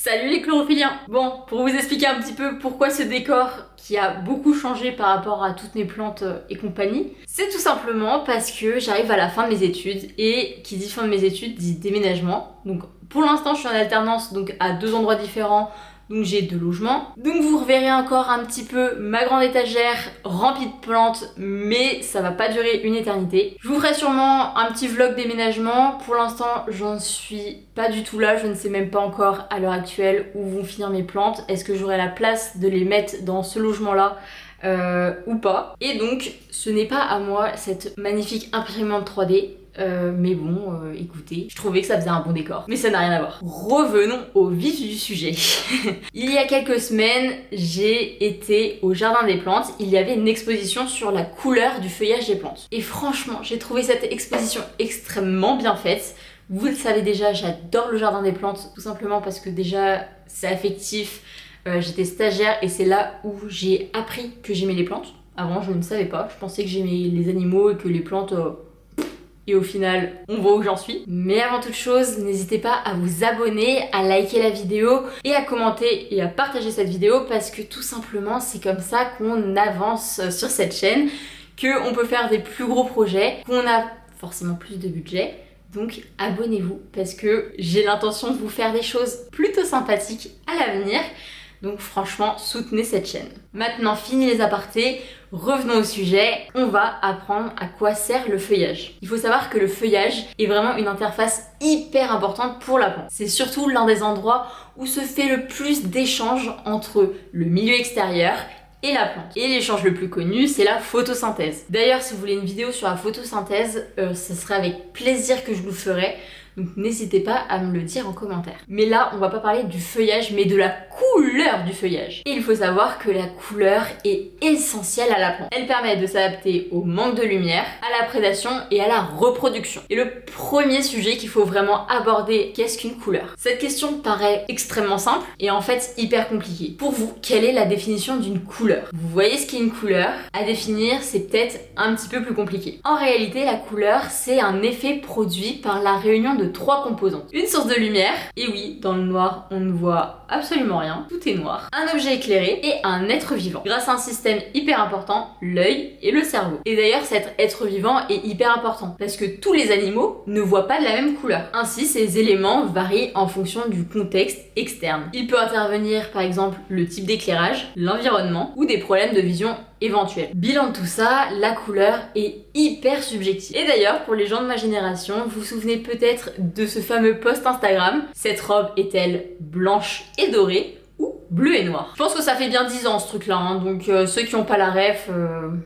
Salut les chlorophylliens! Bon, pour vous expliquer un petit peu pourquoi ce décor qui a beaucoup changé par rapport à toutes mes plantes et compagnie, c'est tout simplement parce que j'arrive à la fin de mes études et qui dit fin de mes études dit déménagement. Donc pour l'instant je suis en alternance donc à 2 endroits différents. Donc j'ai 2 logements. Donc vous reverrez encore un petit peu ma grande étagère remplie de plantes, mais ça va pas durer une éternité. Je vous ferai sûrement un petit vlog déménagement. Pour l'instant, j'en suis pas du tout là. Je ne sais même pas encore à l'heure actuelle où vont finir mes plantes. Est-ce que j'aurai la place de les mettre dans ce logement-là ou pas? Et donc, ce n'est pas à moi cette magnifique imprimante 3D. Mais bon, écoutez, je trouvais que ça faisait un bon décor. Mais ça n'a rien à voir. Revenons au vif du sujet. Il y a quelques semaines, j'ai été au Jardin des Plantes. Il y avait une exposition sur la couleur du feuillage des plantes. Et franchement, j'ai trouvé cette exposition extrêmement bien faite. Vous le savez déjà, j'adore le Jardin des Plantes, tout simplement parce que déjà, c'est affectif. J'étais stagiaire et c'est là où j'ai appris que j'aimais les plantes. Avant, je ne savais pas. Je pensais que j'aimais les animaux et que les plantes... Et au final, on voit où j'en suis. Mais avant toute chose, n'hésitez pas à vous abonner, à liker la vidéo et à commenter et à partager cette vidéo parce que tout simplement, c'est comme ça qu'on avance sur cette chaîne, qu'on peut faire des plus gros projets, qu'on a forcément plus de budget. Donc abonnez-vous parce que j'ai l'intention de vous faire des choses plutôt sympathiques à l'avenir. Donc franchement, soutenez cette chaîne. Maintenant, fini les apartés, revenons au sujet. On va apprendre à quoi sert le feuillage. Il faut savoir que le feuillage est vraiment une interface hyper importante pour la plante. C'est surtout l'un des endroits où se fait le plus d'échanges entre le milieu extérieur et la plante. Et l'échange le plus connu, c'est la photosynthèse. D'ailleurs, si vous voulez une vidéo sur la photosynthèse, ce serait avec plaisir que je vous le ferai. Donc n'hésitez pas à me le dire en commentaire. Mais là, on va pas parler du feuillage, mais de la couleur du feuillage. Et il faut savoir que la couleur est essentielle à la plante. Elle permet de s'adapter au manque de lumière, à la prédation et à la reproduction. Et le premier sujet qu'il faut vraiment aborder, qu'est-ce qu'une couleur? Cette question paraît extrêmement simple et en fait hyper compliquée. Pour vous, quelle est la définition d'une couleur? Vous voyez ce qu'est une couleur? À définir, c'est peut-être un petit peu plus compliqué. En réalité, la couleur, c'est un effet produit par la réunion de 3 composantes. Une source de lumière, et oui, dans le noir, on ne voit absolument rien, tout est noir. Un objet éclairé et un être vivant. Grâce à un système hyper important, l'œil et le cerveau. Et d'ailleurs, cet être vivant est hyper important parce que tous les animaux ne voient pas de la même couleur. Ainsi, ces éléments varient en fonction du contexte externe. Il peut intervenir par exemple le type d'éclairage, l'environnement ou des problèmes de vision éventuels. Bilan de tout ça, la couleur est hyper subjective. Et d'ailleurs, pour les gens de ma génération, vous vous souvenez peut-être de ce fameux post Instagram. Cette robe est-elle blanche et dorée ou bleu et noir? Je pense que ça fait bien 10 ans ce truc là, hein, donc ceux qui n'ont pas la ref,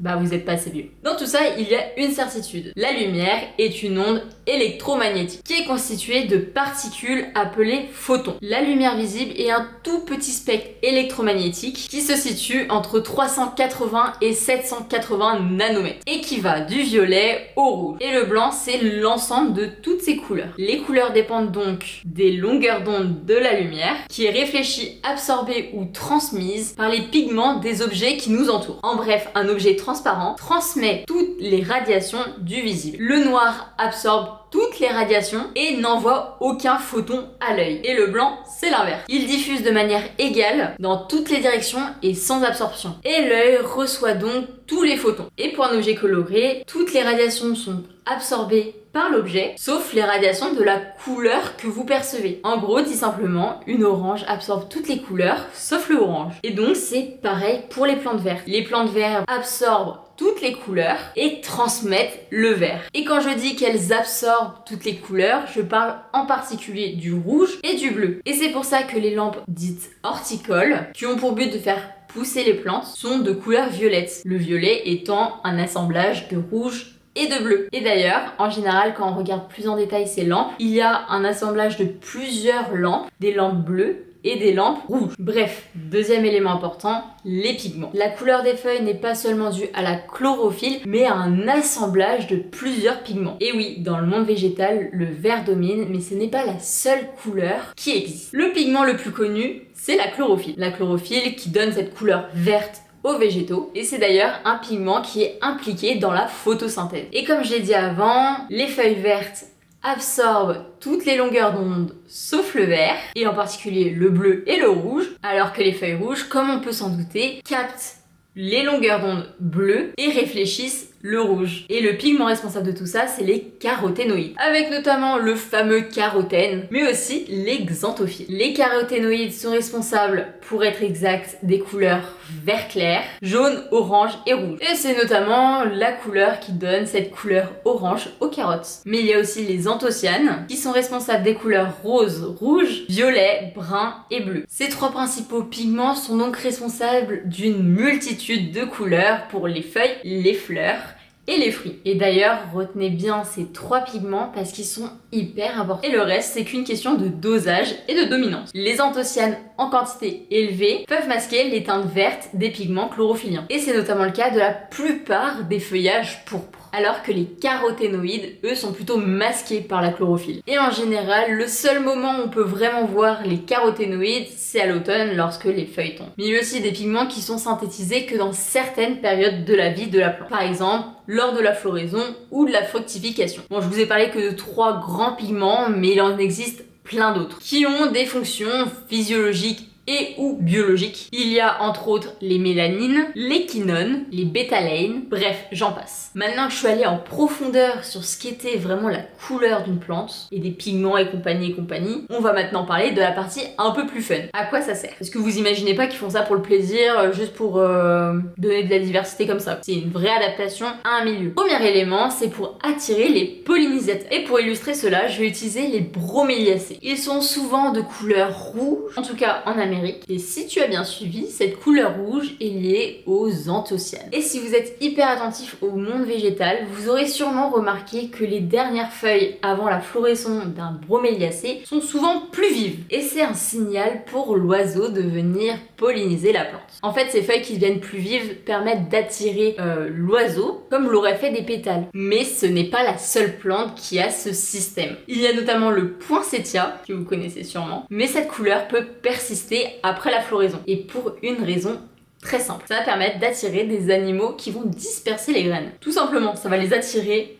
bah vous êtes pas assez vieux. Dans tout ça, il y a une certitude. La lumière est une onde électromagnétique qui est constituée de particules appelées photons. La lumière visible est un tout petit spectre électromagnétique qui se situe entre 380 et 780 nanomètres et qui va du violet au rouge. Et le blanc, c'est l'ensemble de toutes ces couleurs. Les couleurs dépendent donc des longueurs d'onde de la lumière qui est réfléchie, absorbée ou transmise par les pigments des objets qui nous entourent. En bref, un objet transparent transmet toutes les radiations du visible. Le noir absorbe toutes les radiations et n'envoie aucun photon à l'œil. Et le blanc, c'est l'inverse. Il diffuse de manière égale dans toutes les directions et sans absorption. Et l'œil reçoit donc tous les photons. Et pour un objet coloré, toutes les radiations sont absorbées par l'objet, sauf les radiations de la couleur que vous percevez. En gros, dit simplement, une orange absorbe toutes les couleurs, sauf le orange. Et donc, c'est pareil pour les plantes vertes. Les plantes vertes absorbent toutes les couleurs et transmettent le vert. Et quand je dis qu'elles absorbent toutes les couleurs, je parle en particulier du rouge et du bleu. Et c'est pour ça que les lampes dites horticoles, qui ont pour but de faire pousser les plantes, sont de couleur violette. Le violet étant un assemblage de rouge et de bleu. Et d'ailleurs, en général, quand on regarde plus en détail ces lampes, il y a un assemblage de plusieurs lampes, des lampes bleues et des lampes rouges. Bref, deuxième élément important, les pigments. La couleur des feuilles n'est pas seulement due à la chlorophylle, mais à un assemblage de plusieurs pigments. Et oui, dans le monde végétal, le vert domine, mais ce n'est pas la seule couleur qui existe. Le pigment le plus connu, c'est la chlorophylle. La chlorophylle qui donne cette couleur verte aux végétaux, et c'est d'ailleurs un pigment qui est impliqué dans la photosynthèse. Et comme je l'ai dit avant, les feuilles vertes absorbe toutes les longueurs d'onde sauf le vert, et en particulier le bleu et le rouge, alors que les feuilles rouges, comme on peut s'en douter, captent les longueurs d'onde bleues et réfléchissent le rouge. Et le pigment responsable de tout ça, c'est les caroténoïdes, avec notamment le fameux carotène, mais aussi les xanthophiles. Les caroténoïdes sont responsables, pour être exact, des couleurs vert clair, jaune, orange et rouge. Et c'est notamment la couleur qui donne cette couleur orange aux carottes. Mais il y a aussi les anthocyanes, qui sont responsables des couleurs rose, rouge, violet, brun et bleu. Ces trois principaux pigments sont donc responsables d'une multitude de couleurs pour les feuilles, les fleurs et les fruits. Et d'ailleurs, retenez bien ces trois pigments parce qu'ils sont hyper importants. Et le reste, c'est qu'une question de dosage et de dominance. Les anthocyanes en quantité élevée peuvent masquer les teintes vertes des pigments chlorophylliens. Et c'est notamment le cas de la plupart des feuillages pourpres. Alors que les caroténoïdes, eux, sont plutôt masqués par la chlorophylle. Et en général, le seul moment où on peut vraiment voir les caroténoïdes, c'est à l'automne lorsque les feuilles tombent. Mais il y a aussi des pigments qui sont synthétisés que dans certaines périodes de la vie de la plante. Par exemple, lors de la floraison ou de la fructification. Bon, je vous ai parlé que de 3 grands pigments, mais il en existe plein d'autres qui ont des fonctions physiologiques et ou biologiques. Il y a entre autres les mélanines, les quinones, les bétalaines, bref, j'en passe. Maintenant que je suis allée en profondeur sur ce qu'était vraiment la couleur d'une plante et des pigments et compagnie, on va maintenant parler de la partie un peu plus fun. À quoi ça sert? Parce que vous imaginez pas qu'ils font ça pour le plaisir, juste pour donner de la diversité comme ça. C'est une vraie adaptation à un milieu. Premier élément, c'est pour attirer les pollinisateurs. Et pour illustrer cela, je vais utiliser les broméliacées. Ils sont souvent de couleur rouge, en tout cas en Amérique. Et si tu as bien suivi, cette couleur rouge est liée aux anthocyanes. Et si vous êtes hyper attentif au monde végétal, vous aurez sûrement remarqué que les dernières feuilles avant la floraison d'un broméliacé sont souvent plus vives. Et c'est un signal pour l'oiseau de venir polliniser la plante. En fait, ces feuilles qui deviennent plus vives permettent d'attirer l'oiseau, comme l'auraient fait des pétales. Mais ce n'est pas la seule plante qui a ce système. Il y a notamment le poinsettia, que vous connaissez sûrement, mais cette couleur peut persister après la floraison. Et pour une raison très simple. Ça va permettre d'attirer des animaux qui vont disperser les graines. Tout simplement, ça va les attirer,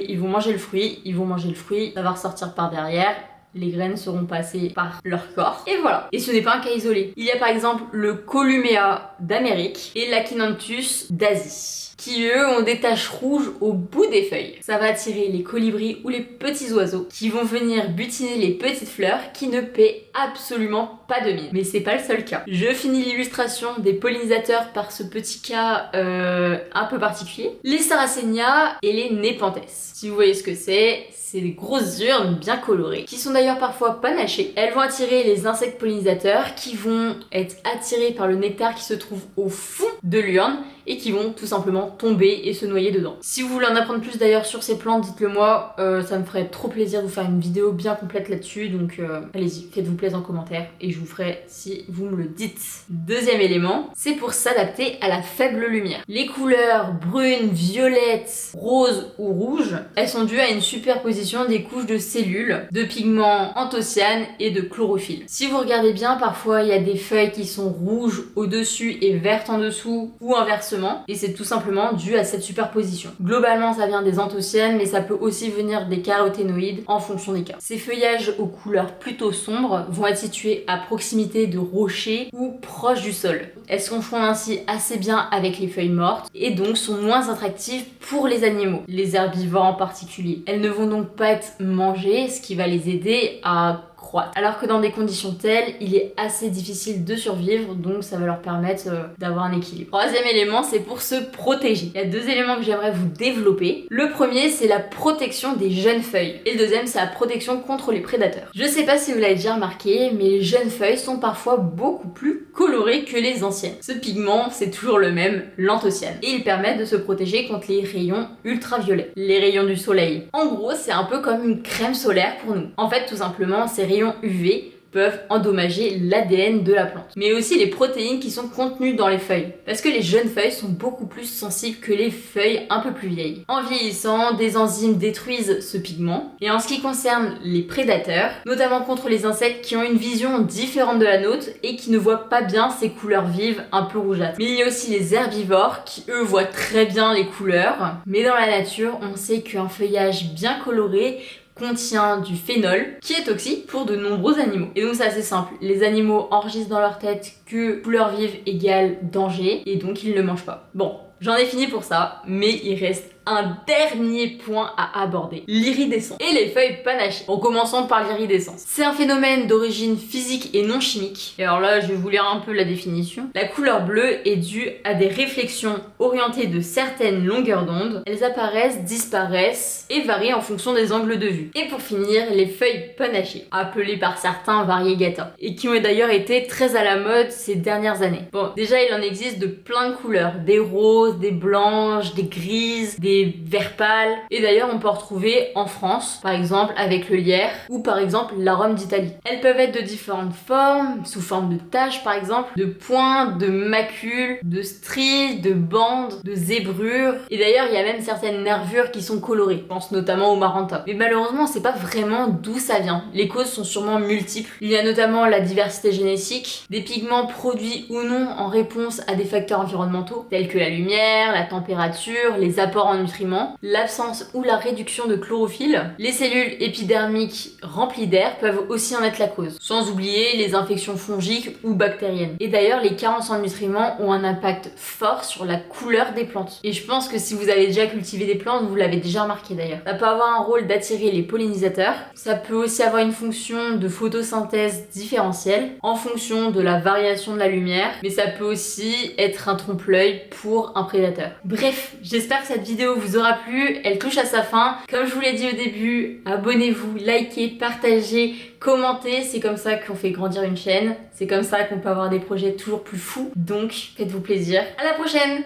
ils vont manger le fruit, ça va ressortir par derrière. Les graines seront passées par leur corps. Et voilà. Et ce n'est pas un cas isolé. Il y a par exemple le Columea d'Amérique et l'Achinanthus d'Asie, qui eux ont des taches rouges au bout des feuilles. Ça va attirer les colibris ou les petits oiseaux qui vont venir butiner les petites fleurs qui ne paient absolument pas de mine. Mais c'est pas le seul cas. Je finis l'illustration des pollinisateurs par ce petit cas un peu particulier. Les Sarracenia et les Nepenthes. Si vous voyez ce que c'est des grosses urnes bien colorées, qui sont d'ailleurs parfois panachées. Elles vont attirer les insectes pollinisateurs qui vont être attirés par le nectar qui se trouve au fond de l'urne et qui vont tout simplement tomber et se noyer dedans. Si vous voulez en apprendre plus d'ailleurs sur ces plantes, dites-le moi, ça me ferait trop plaisir de vous faire une vidéo bien complète là-dessus, donc allez-y, faites-vous plaisir en commentaire et je vous ferai si vous me le dites. Deuxième élément, c'est pour s'adapter à la faible lumière. Les couleurs brunes, violettes, roses ou rouges, elles sont dues à une superposition des couches de cellules, de pigments anthocyanes et de chlorophylle. Si vous regardez bien, parfois il y a des feuilles qui sont rouges au-dessus et vertes en dessous, ou inversement, et c'est tout simplement dû à cette superposition. Globalement, ça vient des anthocyanes, mais ça peut aussi venir des caroténoïdes en fonction des cas. Ces feuillages aux couleurs plutôt sombres vont être situés à proximité de rochers ou proches du sol. Elles se confondent ainsi assez bien avec les feuilles mortes et donc sont moins attractives pour les animaux, les herbivores en particulier. Elles ne vont donc pas être mangées, ce qui va les aider à croître. Alors que dans des conditions telles, il est assez difficile de survivre, donc ça va leur permettre d'avoir un équilibre. Troisième élément, c'est pour se protéger. Il y a 2 éléments que j'aimerais vous développer. Le premier, c'est la protection des jeunes feuilles. Et le deuxième, c'est la protection contre les prédateurs. Je sais pas si vous l'avez déjà remarqué, mais les jeunes feuilles sont parfois beaucoup plus colorées que les anciennes. Ce pigment, c'est toujours le même, l'anthocyane. Et il permet de se protéger contre les rayons ultraviolets, les rayons du soleil. En gros, c'est un peu comme une crème solaire pour nous. En fait, tout simplement, ces rayons UV peuvent endommager l'ADN de la plante, mais aussi les protéines qui sont contenues dans les feuilles, parce que les jeunes feuilles sont beaucoup plus sensibles que les feuilles un peu plus vieilles. En vieillissant, des enzymes détruisent ce pigment, et en ce qui concerne les prédateurs, notamment contre les insectes qui ont une vision différente de la nôtre et qui ne voient pas bien ces couleurs vives un peu rougeâtres. Mais il y a aussi les herbivores qui eux voient très bien les couleurs, mais dans la nature, on sait qu'un feuillage bien coloré contient du phénol qui est toxique pour de nombreux animaux. Et donc c'est assez simple, les animaux enregistrent dans leur tête que couleur vive égale danger et donc ils ne mangent pas. Bon, j'en ai fini pour ça, mais il reste un dernier point à aborder, l'iridescence et les feuilles panachées. En commençant par l'iridescence. C'est un phénomène d'origine physique et non chimique. Et alors là, je vais vous lire un peu la définition. La couleur bleue est due à des réflexions orientées de certaines longueurs d'onde. Elles apparaissent, disparaissent et varient en fonction des angles de vue. Et pour finir, les feuilles panachées, appelées par certains variegata, et qui ont d'ailleurs été très à la mode ces dernières années. Bon, déjà il en existe de plein de couleurs, des roses, des blanches, des grises, des verts pâles. Et d'ailleurs on peut en retrouver en France, par exemple avec le lierre ou par exemple l'arôme d'Italie. Elles peuvent être de différentes formes, sous forme de taches par exemple, de points, de macules, de stries, de bandes, de zébrures. Et d'ailleurs il y a même certaines nervures qui sont colorées. Je pense notamment au maranta. Mais malheureusement on sait pas vraiment d'où ça vient. Les causes sont sûrement multiples. Il y a notamment la diversité génétique, des pigments produits ou non en réponse à des facteurs environnementaux tels que la lumière, la température, les apports en nutriments, l'absence ou la réduction de chlorophylle. Les cellules épidermiques remplies d'air peuvent aussi en être la cause, sans oublier les infections fongiques ou bactériennes. Et d'ailleurs, les carences en nutriments ont un impact fort sur la couleur des plantes. Et je pense que si vous avez déjà cultivé des plantes, vous l'avez déjà remarqué d'ailleurs. Ça peut avoir un rôle d'attirer les pollinisateurs, ça peut aussi avoir une fonction de photosynthèse différentielle en fonction de la variation de la lumière, mais ça peut aussi être un trompe-l'œil pour un prédateur. Bref, j'espère que cette vidéo vous aura plu, elle touche à sa fin. Comme je vous l'ai dit au début, abonnez-vous, likez, partagez, commentez, c'est comme ça qu'on fait grandir une chaîne, c'est comme ça qu'on peut avoir des projets toujours plus fous, donc faites-vous plaisir. À la prochaine!